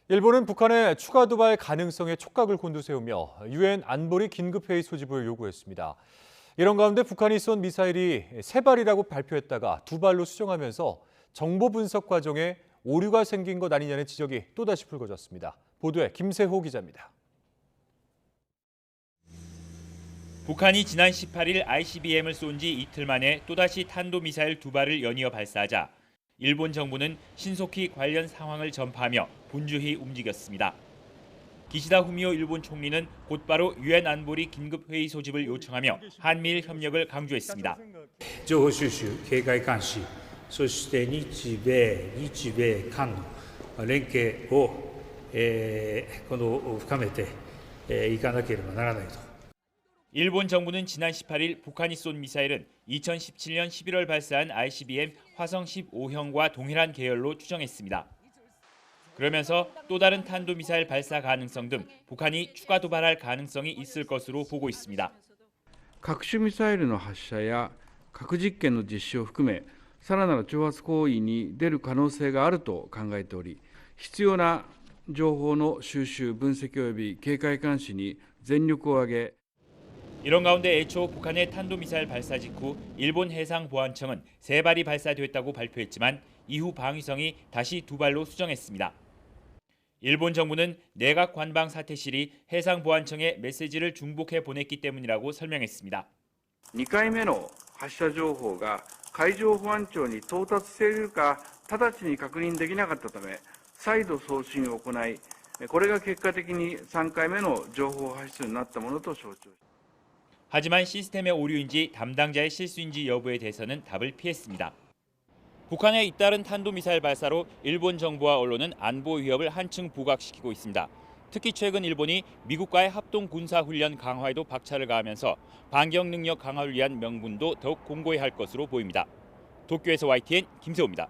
일본은 북한의 추가 도발 가능성에 촉각을 곤두세우며 유엔 안보리 긴급회의 소집을 요구했습니다. 이런 가운데 북한이 쏜 미사일이 3발이라고 발표했다가 2발로 수정하면서 정보 분석 과정에 오류가 생긴 것 아니냐는 지적이 또다시 불거졌습니다. 보도에 김세호 기자입니다. 북한이 지난 18일 ICBM을 쏜 지 이틀 만에 또다시 탄도미사일 2발을 연이어 발사하자 일본 정부는 신속히 관련 상황을 전파하며 분주히 움직였습니다. 기시다 후미오 일본 총리는 곧바로 유엔 안보리 긴급회의 소집을 요청하며 한미일 협력을 강조했습니다. 情報収集、警戒監視、そして日米韓の連携を深めていかなければならないと。 일본 정부는 지난 18일 북한이 쏜 미사일은 2017년 11월 발사한 ICBM 화성 15형과 동일한 계열로 추정했습니다. 그러면서 또 다른 탄도미사일 발사 가능성 등 북한이 추가 도발할 가능성이 있을 것으로 보고 있습니다. 核種ミサイルの発射や核実験の実施を含め、さらなる挑発行為に出る可能性があると考えており、必要な情報の収集、分析及び警戒監視に全力を挙げ 이런 가운데 애초 북한의 탄도미사일 발사 직후 일본 해상보안청은 3발이 발사됐다고 발표했지만 이후 방위성이 다시 2발로 수정했습니다. 일본 정부는 내각 관방 사태실이 해상보안청에 메시지를 중복해 보냈기 때문이라고 설명했습니다. 2回目の発射情報が海上保安庁に到達しているか直ちに確認できなかったため、再度送信を行い、これが結果的に3回目の情報発出になったものと承知。 하지만 시스템의 오류인지 담당자의 실수인지 여부에 대해서는 답을 피했습니다. 북한의 잇따른 탄도미사일 발사로 일본 정부와 언론은 안보 위협을 한층 부각시키고 있습니다. 특히 최근 일본이 미국과의 합동 군사훈련 강화에도 박차를 가하면서 반격 능력 강화를 위한 명분도 더욱 공고히 할 것으로 보입니다. 도쿄에서 YTN 김세호입니다.